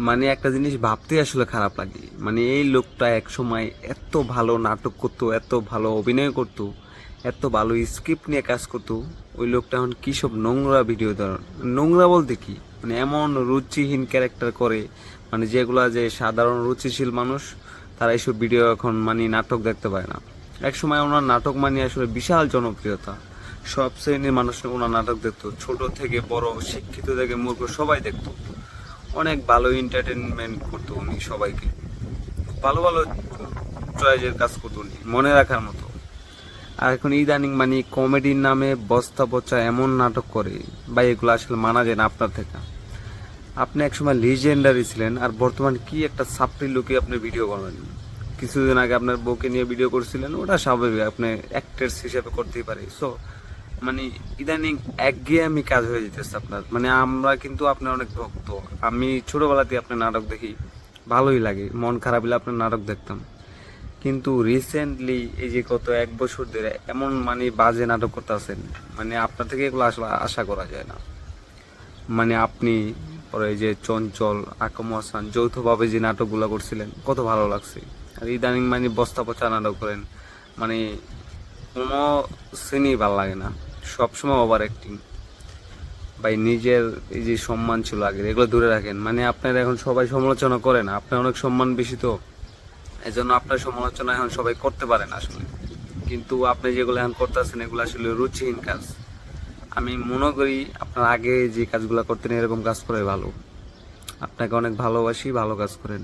মানে একটা জিনিস ভাবতে আসলে খারাপ লাগে, মানে এই লোকটা এক সময় এত ভালো নাটক করতো, এত ভালো অভিনয় করতো, এত ভালো স্ক্রিপ্ট নিয়ে কাজ করতো। ওই লোকটা এখন কি সব নোংরা ভিডিও নোংরা বলতে কি, মানে এমন রুচিহীন ক্যারেক্টার করে, মানে যেগুলা যে সাধারণ রুচিশীল মানুষ তারা এইসব ভিডিও এখন মানে নাটক দেখতে পায় না। এক সময় ওনার নাটক মানে আসলে বিশাল জনপ্রিয়তা, সব শ্রেণীর মানুষ ওনার নাটক দেখতো, ছোট থেকে বড়, শিক্ষিত থেকে মূর্খ সবাই দেখতো। অনেক ভালো এন্টারটেনমেন্ট করতো উনি সবাইকে, ভালো ভালো চয়েসের কাজ করতো উনি, মনে রাখার মতো। আর এখন ইদানিং মানে কমেডির নামে বস্তা পচা এমন নাটক করে, বা এগুলো আসলে মানা যায় না আপনার থেকে। আপনি একসময় লিজেন্ডারি ছিলেন, আর বর্তমান কি একটা সাপ্রি লুকে আপনি ভিডিও করেন। কিছুদিন আগে আপনার বউকে নিয়ে ভিডিও করছিলেন, ওটা স্বাভাবিক, আপনি অ্যাক্টরস হিসেবে করতেই পারি। সো মানে ইদানিং একঘেয়েমি কাজ হয়ে যেতেছে আপনার। মানে আমরা কিন্তু আপনার অনেক ভক্ত, আমি ছোটবেলাতে আপনার নাটক দেখি, ভালোই লাগে, মন খারাপ হলে আপনার নাটক দেখতাম। কিন্তু রিসেন্টলি এই যে গত 1 বছর ধরে এমন মানে বাজে নাটক করতেছেন, মানে আপনার থেকে এগুলো আসলে আশা করা যায় না। মানে আপনি পরে এই যে চঞ্চল, আকম হাসান যৌথভাবে যে নাটকগুলো করছিলেন কত ভালো লাগছে। আর ইদানিং মানে বস্তা পচা নাটক করেন, মানে কোনো সিনই ভাল লাগে না, সবসময় ওভার অ্যাক্টিং। ভাই নিজের এই যে সম্মান ছিল আগের, এগুলো দূরে রাখেন। মানে আপনার এখন সবাই সমালোচনা করে না, আপনার অনেক সম্মান বেশি, তো এই জন্য আপনার সমালোচনা এখন সবাই করতে পারে না আসলে। কিন্তু আপনি যেগুলো এখন করতেছেন এগুলো আসলে রুচিহীন কাজ। আমি মনে করি আপনার আগে যে কাজগুলো করতেন এরকম কাজ করে ভালো। আপনাকে অনেক ভালোবাসি, ভালো কাজ করেন।